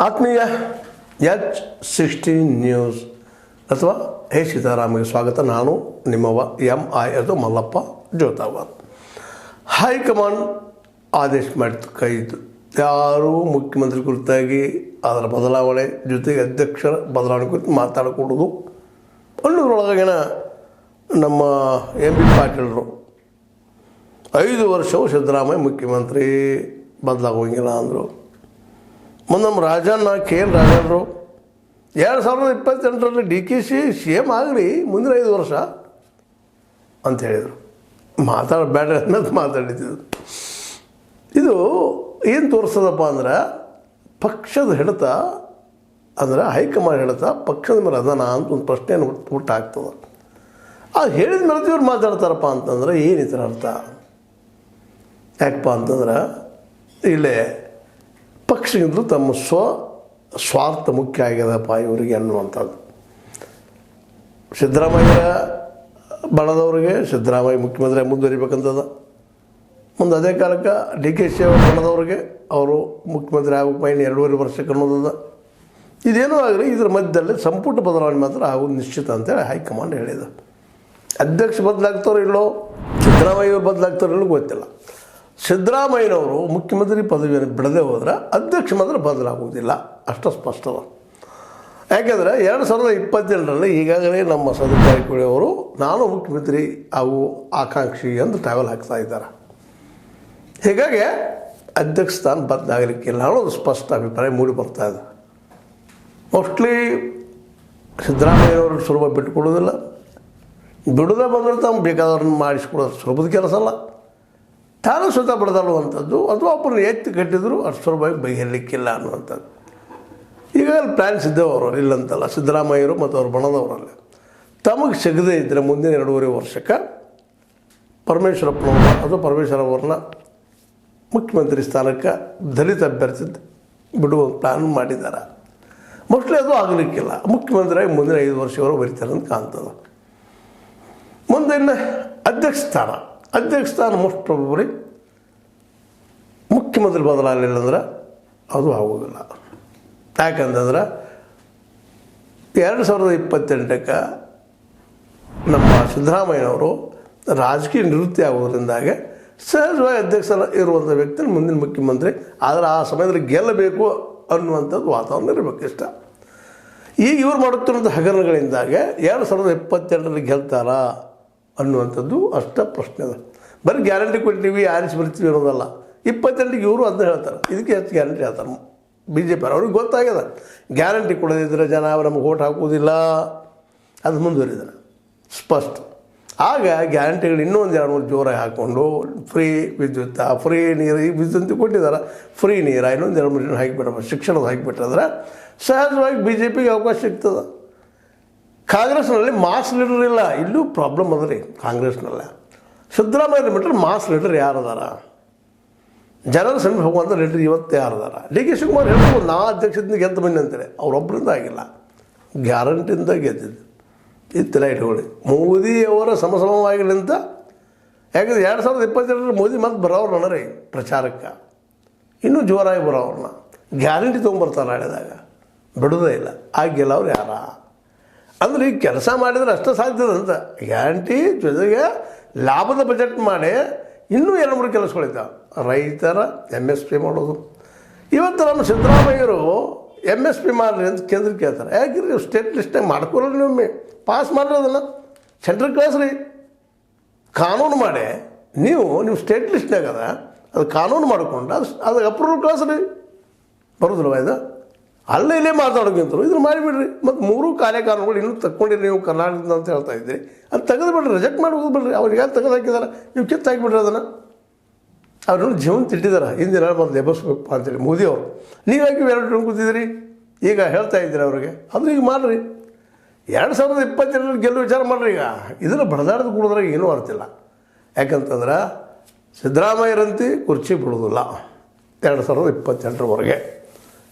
ಆತ್ಮೀಯ H16 news ಅಥವಾ ಹೇ ಸೀತಾರಾಮಗೆ ಸ್ವಾಗತ. ನಾನು ನಿಮ್ಮವ MI ಅದು ಮಲ್ಲಪ್ಪ ಜೋತಾವರ್. ಹೈಕಮಾಂಡ್ ಆದೇಶ ಮಾಡಿತು ಕೈದು ಯಾರೂ ಮುಖ್ಯಮಂತ್ರಿ ಕುರಿತಾಗಿ ಅದರ ಬದಲಾವಣೆ ಜೊತೆಗೆ ಅಧ್ಯಕ್ಷರ ಬದಲಾವಣೆ ಕುರಿತು ಮಾತಾಡಿಕೊಡೋದು ಅನ್ನೋದ್ರೊಳಗಿನ ನಮ್ಮ MB ಪಾಟೀಲರು 5 ವರ್ಷವು ಸಿದ್ದರಾಮಯ್ಯ ಮುಖ್ಯಮಂತ್ರಿ ಬದಲಾಗೋಂಗಿಲ್ಲ ಅಂದರು. ಮುಂದೆ ನಮ್ಮ ರಾಜಣ್ಣ KL ರಾಜಣ್ಣರು 2028ರಲ್ಲಿ DKC CM ಆಗಲಿ ಮುಂದಿನ 5 ವರ್ಷ ಅಂತ ಹೇಳಿದರು. ಮಾತಾಡಬೇಡ ಅನ್ನೋದು ಮಾತಾಡಿದ್ದು. ಇದು ಏನು ತೋರಿಸ್ತದಪ್ಪ ಅಂದ್ರೆ ಪಕ್ಷದ ಹಿಡಿತ ಅಂದ್ರೆ ಹೈಕಮಾಂಡ್ ಹಿಡಿತ ಪಕ್ಷದ ಮೇಲೆ ಅದಾನ ಅಂತ ಒಂದು ಪ್ರಶ್ನೆಯನ್ನು ಹುಟ್ಟಾಗ್ತದೆ. ಅದು ಹೇಳಿದ ಮೇಲೆ ಇವ್ರು ಮಾತಾಡ್ತಾರಪ್ಪ ಅಂತಂದ್ರೆ ಏನಿತರ ಅರ್ಥ? ಯಾಕಪ್ಪ ಅಂತಂದ್ರೆ ಇಲ್ಲೇ ಪಕ್ಷಗಿಂತಲೂ ತಮ್ಮ ಸ್ವಾರ್ಥ ಮುಖ್ಯ ಆಗ್ಯದಪ್ಪ ಇವರಿಗೆ ಅನ್ನುವಂಥದ್ದು. ಸಿದ್ದರಾಮಯ್ಯ ಬಣದವ್ರಿಗೆ ಸಿದ್ದರಾಮಯ್ಯ ಮುಖ್ಯಮಂತ್ರಿ ಮುಂದುವರಿಬೇಕಂತದ. ಮುಂದೆ ಅದೇ ಕಾಲಕ್ಕೆ DKC ಅವ್ರ ಬಣದವ್ರಿಗೆ ಅವರು ಮುಖ್ಯಮಂತ್ರಿ ಆಗಬೇಕು ಇನ್ನು 2.5 ವರ್ಷಕ್ಕೆ ಅನ್ನೋದದ. ಇದೇನೂ ಆಗಲಿ ಇದರ ಮಧ್ಯದಲ್ಲಿ ಸಂಪುಟ ಬದಲಾವಣೆ ಮಾತ್ರ ಆಗೋದು ನಿಶ್ಚಿತ ಅಂತೇಳಿ ಹೈಕಮಾಂಡ್ ಹೇಳಿದೆ. ಅಧ್ಯಕ್ಷ ಬದಲಾಗ್ತಾರೋ ಇಲ್ಲೋ ಸಿದ್ದರಾಮಯ್ಯ ಬದಲಾಗ್ತಾರೋ ಇಲ್ಲೋ ಗೊತ್ತಿಲ್ಲ. ಸಿದ್ದರಾಮಯ್ಯನವರು ಮುಖ್ಯಮಂತ್ರಿ ಪದವಿಯನ್ನು ಬಿಡದೆ ಹೋದ್ರೆ ಅಧ್ಯಕ್ಷ ಮಾತ್ರ ಬದಲಾಗುವುದಿಲ್ಲ, ಅಷ್ಟು ಸ್ಪಷ್ಟವ. ಯಾಕೆಂದರೆ 2027ರಲ್ಲಿ ಈಗಾಗಲೇ ನಮ್ಮ ಸದಸ್ಯ ಜಾರಕಿಹೊಳಿ ಅವರು ನಾನು ಮುಖ್ಯಮಂತ್ರಿ ಆಗು ಆಕಾಂಕ್ಷಿ ಅಂತ ಟ್ರಾವೆಲ್ ಹಾಕ್ತಾ ಇದ್ದಾರೆ. ಹೀಗಾಗಿ ಅಧ್ಯಕ್ಷ ಸ್ಥಾನ ಬದಲಾಗಲಿಕ್ಕಿಲ್ಲ ಅನ್ನೋದು ಸ್ಪಷ್ಟ ಅಭಿಪ್ರಾಯ ಮೂಡಿ ಬರ್ತಾ ಇದೆ. ಮೋಸ್ಟ್ಲಿ ಸಿದ್ದರಾಮಯ್ಯನವರು ಸುಲಭ ಬಿಟ್ಟುಕೊಡೋದಿಲ್ಲ. ಬಿಡದೆ ಬಂದರೆ ತಾವು ಬೇಕಾದವ್ರನ್ನ ಮಾಡಿಸ್ಕೊಡೋದು ಸುಲಭದ ಕೆಲಸ ಅಲ್ಲ. ತಾನು ಸ್ವತಃ ಬಡದಾಡುವಂಥದ್ದು ಅಥವಾ ಒಬ್ಬರನ್ನ ಎತ್ತಿ ಕಟ್ಟಿದ್ರು ಅಷ್ಟು ಸುಲಭವಾಗಿ ಬಗೆಹರಿಲಿಕ್ಕಿಲ್ಲ ಅನ್ನುವಂಥದ್ದು. ಈಗಾಗಲೇ ಪ್ಲ್ಯಾನ್ಸ್ ಇದ್ದೇವೆ ಅವರು ಇಲ್ಲಂತಲ್ಲ. ಸಿದ್ದರಾಮಯ್ಯರು ಮತ್ತು ಅವ್ರ ಬಣದವರಲ್ಲಿ ತಮಗೆ ಸಿಗದೇ ಇದ್ದರೆ ಮುಂದಿನ 2.5 ವರ್ಷಕ್ಕೆ ಪರಮೇಶ್ವರಪ್ಪನವ್ರನ್ನ ಅಥವಾ ಪರಮೇಶ್ವರವ್ರನ್ನ ಮುಖ್ಯಮಂತ್ರಿ ಸ್ಥಾನಕ್ಕೆ ದಲಿತ ಅಭ್ಯರ್ಥಿ ಬಿಡುವ ಪ್ಲ್ಯಾನ್ ಮಾಡಿದ್ದಾರೆ. ಮೋಸ್ಟ್ಲಿ ಅದು ಆಗಲಿಕ್ಕಿಲ್ಲ. ಮುಖ್ಯಮಂತ್ರಿಯಾಗಿ ಮುಂದಿನ 5 ವರ್ಷಗಳು ಬರೀತಾರೆ ಅಂತ ಕಾಣ್ತದೆ. ಮುಂದೆ ಇನ್ನು ಅಧ್ಯಕ್ಷ ಸ್ಥಾನ ಮೋಸ್ಟ್ ಪ್ರಾಬಬ್ಲಿ ಮುಖ್ಯಮಂತ್ರಿ ಬದಲಾಗಲಿಲ್ಲ ಅಂದ್ರೆ ಅದು ಆಗೋದಿಲ್ಲ. ಯಾಕಂತಂದ್ರೆ 2028ಕ್ಕೆ ನಮ್ಮ ಸಿದ್ದರಾಮಯ್ಯನವರು ರಾಜಕೀಯ ನಿವೃತ್ತಿ ಆಗೋದ್ರಿಂದಾಗೆ ಸಹಜವಾಗಿ ಅಧ್ಯಕ್ಷ ಇರುವಂಥ ವ್ಯಕ್ತಿ ಮುಂದಿನ ಮುಖ್ಯಮಂತ್ರಿ. ಆದರೆ ಆ ಸಮಯದಲ್ಲಿ ಗೆಲ್ಲಬೇಕು ಅನ್ನುವಂಥದ್ದು ವಾತಾವರಣ ಇರಬೇಕು ಇಷ್ಟ. ಈಗ ಇವ್ರು ಮಾಡುತ್ತಿರುವಂಥ ಹಗರಣಗಳಿಂದಾಗೆ 2028ರಲ್ಲಿ ಗೆಲ್ತಾರಾ ಅನ್ನುವಂಥದ್ದು ಅಷ್ಟ ಪ್ರಶ್ನೆ ಅದ. ಬರೀ ಗ್ಯಾರಂಟಿ ಕೊಟ್ಟಿವಿ ಆರಿಸಿ ಬರ್ತೀವಿ ಅನ್ನೋದಲ್ಲ. 28ಕ್ಕೆ ಇವರು ಅದನ್ನ ಹೇಳ್ತಾರೆ, ಇದಕ್ಕೆ ಹೆಚ್ಚು ಗ್ಯಾರಂಟಿ ಹೇಳ್ತಾರೆ BJP ಅವ್ರಿಗೆ ಗೊತ್ತಾಗ್ಯದ. ಗ್ಯಾರಂಟಿ ಕೊಡೋದಿದ್ರೆ ಜನ ನಮಗೆ ಓಟ್ ಹಾಕೋದಿಲ್ಲ, ಅದು ಮುಂದುವರಿದಾರೆ ಸ್ಪಷ್ಟ. ಆಗ ಗ್ಯಾರಂಟಿಗಳು ಇನ್ನೂ ಒಂದು 2-3 ಜೋರಾಗಿ ಹಾಕ್ಕೊಂಡು ಫ್ರೀ ವಿದ್ಯುತ್, ಫ್ರೀ ನೀರು, ಈ ವಿದ್ಯುತ್ ಕೊಟ್ಟಿದ್ದಾರೆ, ಫ್ರೀ ನೀರು ಇನ್ನೊಂದು 2-3 ಹಾಕಿಬಿಟ್ರೆ, ಶಿಕ್ಷಣದ ಹಾಕಿಬಿಟ್ರೆ ಸಹಜವಾಗಿ BJPಗೆ ಅವಕಾಶ ಸಿಗ್ತದೆ. ಕಾಂಗ್ರೆಸ್ನಲ್ಲಿ ಮಾಸ್ ಲೀಡರ್ ಇಲ್ಲ, ಇಲ್ಲೂ ಪ್ರಾಬ್ಲಮ್ ಅದ ರೀ. ಕಾಂಗ್ರೆಸ್ನಲ್ಲೇ ಸಿದ್ದರಾಮಯ್ಯ ಬಿಟ್ಟರೆ ಮಾಸ್ ಲೀಡರ್ ಯಾರದಾರ? ಜನರ ಸಮೀಪ ಹೋಗುವಂಥ ಲೀಡರ್ ಇವತ್ತು ಯಾರದಾರ? DK ಶಿವಕುಮಾರ್ ಹೇಳ್ಬೋದು ನಾ ಅಧ್ಯಕ್ಷದಿಂದ ಗೆದ್ದು ಬನ್ನಿ ಅಂತೇಳಿ. ಅವರೊಬ್ಬರಿಂದ ಆಗಿಲ್ಲ, ಗ್ಯಾರಂಟಿಯಿಂದ ಗೆದ್ದಿದ್ದು. ಇತ್ತಿಲ್ಲ ಇಟ್ಕೊಳ್ಳಿ. ಮೋದಿಯವರ ಸಮಸಮವಾಗಿಲ್ಲ ಅಂತ. ಯಾಕಂದ್ರೆ 2022ರಲ್ಲಿ ಮೋದಿ ಮತ್ತೆ ಬರೋವ್ರನ್ನ ರೀ ಪ್ರಚಾರಕ್ಕೆ ಇನ್ನೂ ಜೋರಾಗಿ ಬರೋವ್ರನ್ನ ಗ್ಯಾರಂಟಿ ತೊಗೊಂಬರ್ತಾರೆ ಹೇಳಿದಾಗ ಬಿಡೋದೇ ಇಲ್ಲ. ಆಗಿಲ್ಲ ಅವ್ರು ಯಾರ ಅಂದ್ರೆ ಈಗ ಕೆಲಸ ಮಾಡಿದ್ರೆ ಅಷ್ಟೇ ಸಾಧ್ಯದಂತ. ಗ್ಯಾರಂಟಿ ಜೊತೆಗೆ ಲಾಭದ ಬಜೆಟ್ ಮಾಡಿ ಇನ್ನೂ 2-3 ಕೆಲಸಗಳಿದ್ದಾವೆ. ರೈತರ MSP ಮಾಡೋದು. ಇವತ್ತು ನಮ್ಮ ಸಿದ್ದರಾಮಯ್ಯರು MSP ಮಾಡಿರಿ ಅಂತ ಕೇಂದ್ರಕ್ಕೆ ಕೇಳ್ತಾರೆ. ಯಾಕಿರಿ ಸ್ಟೇಟ್ ಲಿಸ್ಟಾಗಿ ಮಾಡ್ಕೊಳ್ಳಿ, ನೀವು ಪಾಸ್ ಮಾಡಿರಿ, ಅದನ್ನು ಸೆಂಟ್ರಲ್ ಕಳಿಸ್ರಿ, ಕಾನೂನು ಮಾಡಿ. ನೀವು ಸ್ಟೇಟ್ ಲಿಸ್ಟ್ನಾಗ ಅದು ಕಾನೂನು ಮಾಡಿಕೊಂಡು ಅದಕ್ಕೆ ಅಪ್ರೂವಲ್ ಕಳಿಸ್ರಿ. ಬರೋದಿಲ್ವ ಇದು? ಅಲ್ಲೇ ಇಲ್ಲೇ ಮಾತಾಡೋಕ್ಕಿಂತರು ಇದನ್ನು ಮಾಡಿಬಿಡ್ರಿ. ಮತ್ತು 3 ಕಾರ್ಯಕಾರಣಗಳು ಇನ್ನೂ ತಕ್ಕೊಂಡಿರಿ ನೀವು ಕರ್ನಾಟಕದಿಂದ ಅಂತ ಹೇಳ್ತಾ ಇದ್ರಿ. ಅದು ತೆಗೆದು ಬಿಡ್ರಿ, ರಿಜೆಕ್ಟ್ ಮಾಡಿ ಹೋಗ್ಬಿಡ್ರಿ. ಅವ್ರಿಗೆ ಯಾರು ತೆಗೆದು ಹಾಕಿದಾರೆ, ನೀವು ಕಿತ್ತು ಹಾಕಿಬಿಡ್ರಿ ಅದನ್ನು. ಅವ್ರನ್ನ ಜೀವನ ತಿಟ್ಟಿದ್ದಾರೆ. ಹಿಂದಿನ ಬಂದು ಎಬ್ಬಸ್ಬೇಕು ಅಂತೇಳಿ ಮೋದಿ ಅವರು. ನೀವು ಯಾಕೆ 2 ಕೂತಿದ್ದೀರಿ ಈಗ ಹೇಳ್ತಾ ಇದ್ದೀರಿ ಅವ್ರಿಗೆ. ಅದು ಈಗ ಮಾಡಿರಿ. 2022ರಲ್ಲಿ ಗೆಲ್ಲುವ ವಿಚಾರ ಮಾಡಿರಿ. ಈಗ ಇದನ್ನು ಬಡದಾಡ್ದು ಕೂಡಿದ್ರಾಗ ಏನೂ ಅರ್ತಿಲ್ಲ. ಯಾಕಂತಂದ್ರೆ ಸಿದ್ದರಾಮಯ್ಯರಂತೆ ಕುರ್ಚಿ ಬಿಡೋದಿಲ್ಲ 2028ರವರೆಗೆ.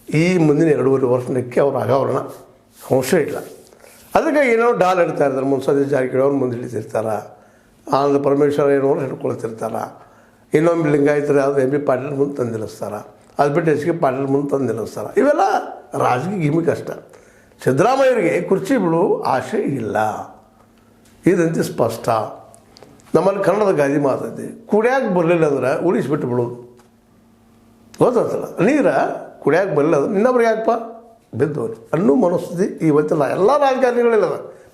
ಈ ಮುಂದಿನ 2.5 ವರ್ಷಕ್ಕೆ ಅವ್ರು ಆಗೋರಣ ಅಂಶ ಇಲ್ಲ. ಅದಕ್ಕೆ ಏನೋ ಡಾಲ್ ಇಡ್ತಾ ಇರ್ತಾರೆ. ಸದಸ್ಯ ಜಾರಕಿಹೊಳಿ ಅವ್ರು ಮುಂದೆ ಹಿಡಿತಿರ್ತಾರೆ, ಆನಂದ ಪರಮೇಶ್ವರ ಏನೋ ಹಿಡ್ಕೊಳ್ತಿರ್ತಾರೆ, ಇನ್ನೊಂದು ಲಿಂಗಾಯತರು ಯಾವುದು MB ಪಾಟೀಲ್ ಮುಂದೆ ತಂದು ನಿಲ್ಲಿಸ್ತಾರೆ. ಅದು ಬಿಟ್ಟು ಎಚ್ ಕೆ ಪಾಟೀಲ್ ಮುಂದೆ ತಂದು ನಿಲ್ಲಿಸ್ತಾರೆ. ಇವೆಲ್ಲ ರಾಜಕೀಯ ಗಿಮಿಕ್ ಅಷ್ಟೆ. ಸಿದ್ದರಾಮಯ್ಯರಿಗೆ ಕುರ್ಚಿ ಬಿಡು ಆಶೆ ಇಲ್ಲ, ಇದಂತೆ ಸ್ಪಷ್ಟ. ನಮ್ಮಲ್ಲಿ ಕನ್ನಡದ ಗಾದಿ ಮಾತೈತಿ, ಕುಡಿಯಾಕೆ ಬರಲಿಲ್ಲ ಅಂದ್ರೆ ಉಳಿಸ್ಬಿಟ್ಟು ಬಿಡೋದು. ಗೊತ್ತಾಗ್ತಲ್ಲ, ನೀರು ಕುಡಿಯಾಕೆ ಬರಲಿಲ್ಲ ಅಂದ್ರೆ ಇನ್ನೊಬ್ರಿಗೆ ಯಾಕಪ್ಪ ಬಿದ್ದವ್ರಿ ಅನ್ನೋ ಮನಸ್ಥಿತಿ ಇವತ್ತಿಲ್ಲ. ಎಲ್ಲ ರಾಜಕಾರಣಿಗಳಿಲ್ಲ,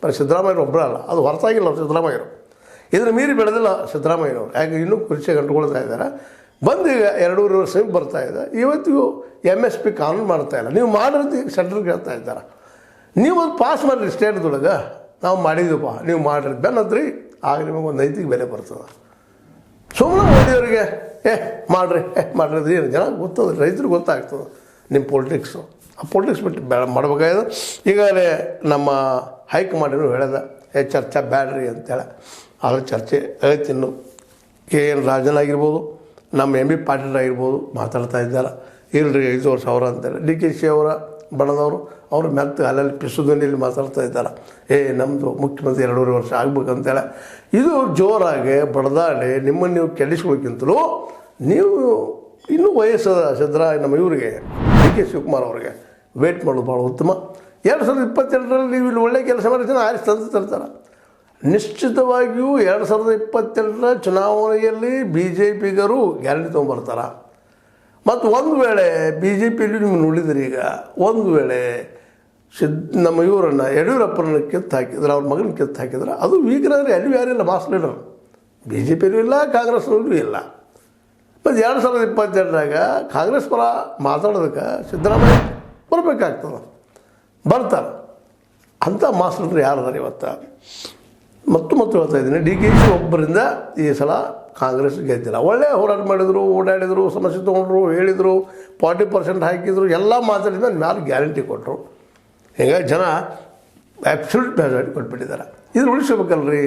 ಬರೀ ಸಿದ್ದರಾಮಯ್ಯರು ಒಬ್ಬರೇ ಅಲ್ಲ, ಅದು ಹೊರತಾಗಿಲ್ಲ ಸಿದ್ದರಾಮಯ್ಯರು. ಇದನ್ನು ಮೀರಿ ಬೆಳೆದಿಲ್ಲ ಸಿದ್ದರಾಮಯ್ಯನವರು. ಯಾಕೆ ಇನ್ನೂ ಕುರ್ಚಿ ಗಂಟುಕೊಳ್ತಾ ಇದ್ದಾರೆ. ಬಂದು ಈಗ 2.5 ವರ್ಷ ಬರ್ತಾ ಇದೆ. ಇವತ್ತಿಗೂ MSP ಕಾನೂನು ಮಾಡ್ತಾಯಿಲ್ಲ. ನೀವು ಮಾಡಿರೋದು ಸೆಂಟ್ರಿಗೆ ಹೇಳ್ತಾ ಇದ್ದಾರೆ. ನೀವು ಅದು ಪಾಸ್ ಮಾಡಿರಿ ಸ್ಟೇಟ್ದೊಳಗೆ, ನಾವು ಮಾಡಿದ್ದೀವಪ್ಪ ನೀವು ಮಾಡಿರಿ ಬೆನ್ನದ್ರಿ, ಆಗ ನಿಮಗೊಂದು ನೈತಿಕ ಬೆಲೆ ಬರ್ತದೆ. ಸುಮ್ಮನೆ ಮೋದಿಯವರಿಗೆ ಮಾಡಿರಿ ಮಾಡಿರೋದು ಏನು ಜನ ಗೊತ್ತದ, ರೈತರಿಗೆ ಗೊತ್ತಾಗ್ತದೆ ನಿಮ್ಮ ಪೊಲಿಟಿಕ್ಸು. ಆ ಪೊಲಿಟಿಕ್ಸ್ ಬಿಟ್ಟು ಮಾಡಬೇಕಾಗಿದೆ. ಈಗಾಗಲೇ ನಮ್ಮ ಹೈಕಮಾಂಡನು ಹೇಳಿದ ಚರ್ಚೆ ಬ್ಯಾಡ್ರಿ ಅಂತೇಳಿ. ಆದರೆ ಚರ್ಚೆ ಐತಿ. ಇನ್ನು KN ರಾಜನಾಗಿರ್ಬೋದು, ನಮ್ಮ MB ಪಾಟೀಲ್ ಆಗಿರ್ಬೋದು ಮಾತಾಡ್ತಾ ಇದ್ದಾರೆ. ಇಲ್ರಿ 5 ವರ್ಷ ಅವರ ಅಂತೇಳಿ. DKಶಿ ಅವರ ಬಣದವರು ಅವರು ಮೆತ್ತ ಅಲ್ಲಲ್ಲಿ ಪಿಸುಧ್ವನಿಯಲ್ಲಿ ಮಾತಾಡ್ತಾ ಇದ್ದಾರೆ. ನಮ್ಮದು ಮುಖ್ಯಮಂತ್ರಿ 2.5 ವರ್ಷ ಆಗ್ಬೇಕಂತೇಳಿ. ಇದು ಜೋರಾಗಿ ಬಡದಾಡಿ ನಿಮ್ಮನ್ನು ನೀವು ಕೆಡಿಸ್ಕೊಳ್ಳೋಕ್ಕಿಂತಲೂ ನೀವು ಇನ್ನೂ ವಯಸ್ಸದ ಸಿದ್ದರಾಮಯ್ಯ ನಮ್ಮ ಇವರಿಗೆ DK ಶಿವಕುಮಾರ್ ಅವರಿಗೆ ವೇಟ್ ಮಾಡೋದು ಭಾಳ ಉತ್ತಮ. 2022ರಲ್ಲಿ ನೀವು ಇಲ್ಲಿ ಒಳ್ಳೆಯ ಕೆಲಸ ಮಾಡಿ ಜನ ಆರಿಸಿ ತಂದು ತರ್ತಾರೆ. ನಿಶ್ಚಿತವಾಗಿಯೂ 2022ರ ಚುನಾವಣೆಯಲ್ಲಿ BJPಗರು ಗ್ಯಾರಂಟಿ ತೊಗೊಂಬರ್ತಾರೆ. ಮತ್ತು ಒಂದು ವೇಳೆ BJPಯಲ್ಲಿ ನೀವು ನೋಡಿದ್ರಿ, ಈಗ ಒಂದು ವೇಳೆ ನಮ್ಮ ಇವರನ್ನು ಯಡಿಯೂರಪ್ಪನ ಕಿತ್ತು ಹಾಕಿದ್ರೆ, ಅವ್ರ ಮಗನ ಕಿತ್ತು ಹಾಕಿದ್ರೆ, ಅದು ವೀಕ್ರಾದ್ರೆ ಅಲ್ಲಿ ಯಾರಿಲ್ಲ ಮಾಸ್ ಲೀಡರ್. BJPಯಲ್ಲೂ ಇಲ್ಲ, ಕಾಂಗ್ರೆಸ್ನಲ್ಲೂ ಇಲ್ಲ. ಮತ್ತು 2022ರಾಗ ಕಾಂಗ್ರೆಸ್ ಪರ ಮಾತಾಡೋದಕ್ಕೆ ಸಿದ್ದರಾಮಯ್ಯ ಬರಬೇಕಾಗ್ತದೆ, ಬರ್ತಾರೆ. ಅಂಥ ಮಾಸ್ ಲೀಡರ್ ಯಾರದಾರೆ ಇವತ್ತು? ಮತ್ತು ಹೇಳ್ತಾ ಇದ್ದೀನಿ, DKಶಿ ಒಬ್ಬರಿಂದ ಈ ಸಲ ಕಾಂಗ್ರೆಸ್ ಗೆದ್ದಿಲ್ಲ. ಒಳ್ಳೆಯ ಹೋರಾಟ ಮಾಡಿದರು, ಓಡಾಡಿದರು, ಸಮಸ್ಯೆ ತೊಗೊಂಡ್ರು, ಹೇಳಿದರು, 40% ಹಾಕಿದರು, ಎಲ್ಲ ಮಾತಾಡಿದ ಮ್ಯಾಲೆ ಗ್ಯಾರಂಟಿ ಕೊಟ್ಟರು. ಹೀಗಾಗಿ ಜನ ಆ್ಯಬ್ಸಲ್ಯೂಟ್ ಮೆಜಾರಿಟಿ ಕೊಟ್ಬಿಟ್ಟಿದ್ದಾರೆ. ಇದು ಉಳಿಸ್ಬೇಕಲ್ರಿ,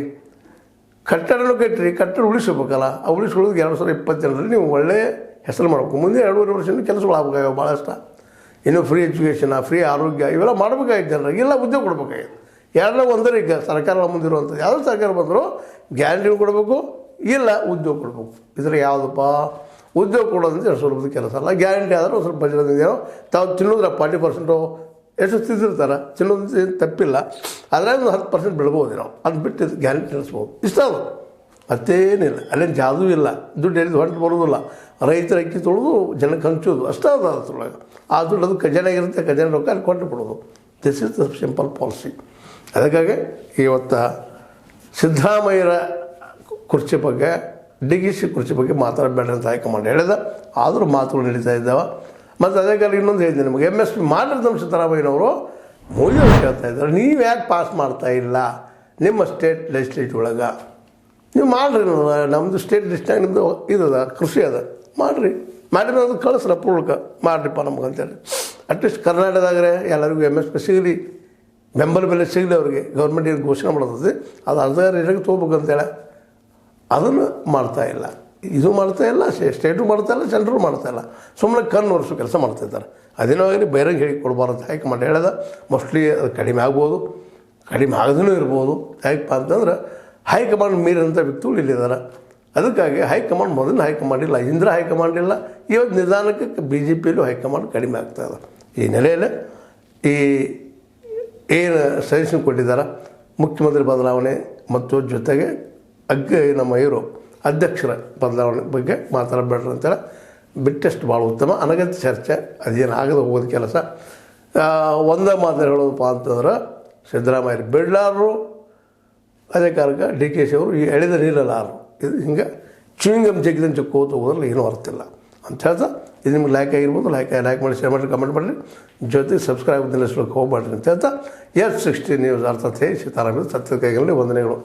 ಕಟ್ಟಡನೂ ಕಟ್ಟಿರಿ, ಕಟ್ಟಡ ಉಳಿಸ್ಬೇಕಲ್ಲ. ಆ ಉಳಿಸ್ಕೊಳ್ಳೋದು 2022ರಲ್ಲಿ ನೀವು ಒಳ್ಳೆಯ ಹೆಸರು ಮಾಡಬೇಕು. ಮುಂದೆ 2.5 ವರ್ಷದಿಂದ ಕೆಲಸಗಳು ಆಗ್ಬೇಕಾಗ ಭಾಳಷ್ಟು. ಇನ್ನು ಫ್ರೀ ಎಜುಕೇಷನ್, ಫ್ರೀ ಆರೋಗ್ಯ ಇವೆಲ್ಲ ಮಾಡಬೇಕಾಗಿತ್ತು ಜನರಿಗೆ. ಇಲ್ಲ ಉದ್ಯೋಗ ಕೊಡ್ಬೇಕಾಗಿತ್ತು. ಎರಡನೇ ಒಂದರೆ ಈಗ ಸರ್ಕಾರ ಮುಂದಿರುವಂಥದ್ದು ಯಾವುದೋ ಸರ್ಕಾರ ಬಂದರೂ ಗ್ಯಾರಂಟಿನೂ ಕೊಡಬೇಕು, ಇಲ್ಲ ಉದ್ಯೋಗ ಕೊಡಬೇಕು. ಇದ್ರೆ ಯಾವುದಪ್ಪ ಉದ್ಯೋಗ ಕೊಡೋದಂತ 2 ರೂಪಾಯಿ ಕೆಲಸ ಅಲ್ಲ. ಗ್ಯಾರಂಟಿ ಆದರೆ ಒಂದು ಸ್ವಲ್ಪ ಬಜೆಟ್ ಏನೋ ತಾವು ತಿನ್ನೋದ್ರ 40% ಎಷ್ಟು ತಿಂದಿರ್ತಾರೆ, ತಿನ್ನೋದು ತಪ್ಪಿಲ್ಲ. ಅದ್ರಾಗ ಒಂದು 10% ಬೆಳ್ಬೋದು ನಾವು, ಅದು ಬಿಟ್ಟು ಗ್ಯಾರಂಟಿ ನಡೆಸ್ಬೋದು. ಇಷ್ಟ ಅದು ಮತ್ತೇನಿಲ್ಲ. ಅಲ್ಲೇನು ಜಾದೂ ಇಲ್ಲ, ದುಡ್ಡು ಎಲ್ಲಿದ್ದು ಹೊಂಟು ಬರೋದಿಲ್ಲ. ರೈತರ ಅಕ್ಕಿ ತೊಳೆದು ಜನಕ್ಕೆ ಹಂಚೋದು ಅಷ್ಟೇ ಅದು. ಅದ್ರೊಳಗೆ ಆ ದುಡ್ಡು ಅದು ಖಜಾನೆಗಿರುತ್ತೆ, ಖಜಾನೆ ರೊಕ್ಕ ಅಲ್ಲಿ ಕೊಟ್ಟು ಬಿಡೋದು. This is the simple policy. ಅದಕ್ಕಾಗಿ ಇವತ್ತು ಸಿದ್ದರಾಮಯ್ಯರ ಕುರ್ಚಿ ಬಗ್ಗೆ, DKಶಿ ಕುರ್ಚಿ ಬಗ್ಗೆ ಮಾತಾಡಬೇಡ್ರಿ ಅಂತ ಹೈಕಮಾಂಡ್ ಹೇಳಿದ. ಆದರೂ ಮಾತುಗಳು ನಡೀತಾ ಇದ್ದಾವೆ. ಮತ್ತು ಅದೇ ಕಾಲ ಇನ್ನೊಂದು ಹೇಳಿದ್ದೀನಿ ನಿಮಗೆ, MSP ಮಾಡಿದ್ರೆ ನಮ್ಮ ಸಿದ್ದರಾಮಯ್ಯನವರು ಮೋದಿಯವರು ಕೇಳ್ತಾ ಇದ್ದಾರೆ, ನೀವು ಯಾಕೆ ಪಾಸ್ ಮಾಡ್ತಾ ಇಲ್ಲ ನಿಮ್ಮ ಸ್ಟೇಟ್ ಲೆಜಿಸ್ಲೇಟಿವ್ ಒಳಗೆ? ನೀವು ಮಾಡಿರಿ, ನಮ್ಮದು ಸ್ಟೇಟ್ ಲಿಸ್ಟ್ನಾಗ ನಿಮ್ಮದು ಇದದ ಕೃಷಿ ಅದ, ಮಾಡಿರಿ, ಮಾಡಿದ್ರೆ ಅದು ಕಳಿಸ್ರಿ ಅಪ್ರೂವಲ್ಗೆ ಮಾಡಿರಿಪ್ಪ ನಮಗಂತೇಳಿ. ಅಟ್ಲೀಸ್ಟ್ ಕರ್ನಾಟಕದಾಗರೆ ಎಲ್ಲರಿಗೂ MSP ಸಿಗಲಿ, ಬೆಂಬಲ ಬೆಲೆ ಸಿಗಲಿ ಅವ್ರಿಗೆ. ಗೌರ್ಮೆಂಟ್ ಏನು ಘೋಷಣೆ ಮಾಡೋದು ಅದು ಅರ್ಧ ರೇಟಿಗೆ ತೊಗೋಬೇಕಂತೇಳಿ ಅದನ್ನು ಮಾಡ್ತಾಯಿಲ್ಲ. ಇದು ಮಾಡ್ತಾಯಿಲ್ಲ, ಸ್ಟೇಟು ಮಾಡ್ತಾಯಿಲ್ಲ, ಸೆಂಟ್ರು ಮಾಡ್ತಾಯಿಲ್ಲ. ಸುಮ್ಮನೆ ಕಣ್ಣು ಒರೆಸೋ ಕೆಲಸ ಮಾಡ್ತಾಯಿದ್ದಾರೆ. ಅದೇನೋ ಆಗಲಿ ಬಹಿರಂಗ ಹೇಳಿ ಕೊಡಬಾರ್ದು ಹೈಕಮಾಂಡ್ ಹೇಳ್ದ. ಮೋಸ್ಟ್ಲಿ ಅದು ಕಡಿಮೆ ಆಗ್ಬೋದು, ಕಡಿಮೆ ಆಗದೂ ಇರ್ಬೋದು. ಯಾಕಪ್ಪ ಅಂತಂದ್ರೆ ಹೈಕಮಾಂಡ್ ಮೀರಿದಂಥ ವ್ಯಕ್ತಿಗಳು ಇಲ್ಲಿದ್ದಾರೆ. ಅದಕ್ಕಾಗಿ ಹೈಕಮಾಂಡ್ ಮೊದಲಿನ ಹೈಕಮಾಂಡ್ ಇಲ್ಲ, ಇಂದ್ರ ಹೈಕಮಾಂಡ್ ಇಲ್ಲ. ಇವತ್ತು ನಿಧಾನಕ್ಕೆ BJPಯಲ್ಲೂ ಹೈಕಮಾಂಡ್ ಕಡಿಮೆ ಆಗ್ತಾಯಿದೆ. ಈ ನೆಲೆಯಲ್ಲಿ ಈ ಏನು ಸಜೆಷನ್ ಕೊಟ್ಟಿದ್ದಾರೆ ಮುಖ್ಯಮಂತ್ರಿ ಬದಲಾವಣೆ ಮತ್ತು ಜೊತೆಗೆ ನಮ್ಮ ಇವರು ಅಧ್ಯಕ್ಷರ ಬದಲಾವಣೆ ಬಗ್ಗೆ ಮಾತಾಡಬೇಡ್ರಿ ಅಂತೇಳಿ ಬಿಟ್ಟಷ್ಟು ಭಾಳ ಉತ್ತಮ. ಅನಗತ್ಯ ಚರ್ಚೆ ಅದೇನು ಆಗದೆ ಹೋಗೋದು ಕೆಲಸ. ಒಂದೇ ಮಾತು ಹೇಳೋದಪ್ಪ ಅಂತಂದ್ರೆ ಸಿದ್ದರಾಮಯ್ಯ ಬಿಡ್ಲಾರರು, ಅದೇ ಕಾರಣಕ್ಕೆ DKಶಿ ಅವರು ಈ ಎಳೆದ ನೀರಲ್ಲಾರರು. ಇದು ಹಿಂಗೆ ಚೂಯಿಂಗಮ್ ಜಗ್ಗಿದಂಗೆ ಚಕ್ಕೋತ ಹೋಗೋದ್ರಲ್ಲಿ ಏನೂ ಅರ್ಥ ಇಲ್ಲ ಅಂತ ಹೇಳ್ತಾ, ಇದು ನಿಮ್ಗೆ ಲೈಕ್ ಆಗಿರ್ಬೋದು. ಲೈಕ್ ಮಾಡಿ, ಶೇರ್ ಮಾಡಿ, ಕಮೆಂಟ್ ಮಾಡಿರಿ. ಜೊತೆಗೆ ಸಬ್ಸ್ಕ್ರೈಬ್ ನಿಲ್ಲಿಸ್ಲಿಕ್ಕೆ ಹೋಗ್ಬೇಡ್ರಿ ಅಂತ ಹೇಳ್ತಾ S60 ನ್ಯೂಸ್ ಅರ್ಥಾತ್ ಸೀತಾರಾಮ ಸತ್ಯದ ಕೈಗಳಲ್ಲಿ ವಂದನೆಗಳು.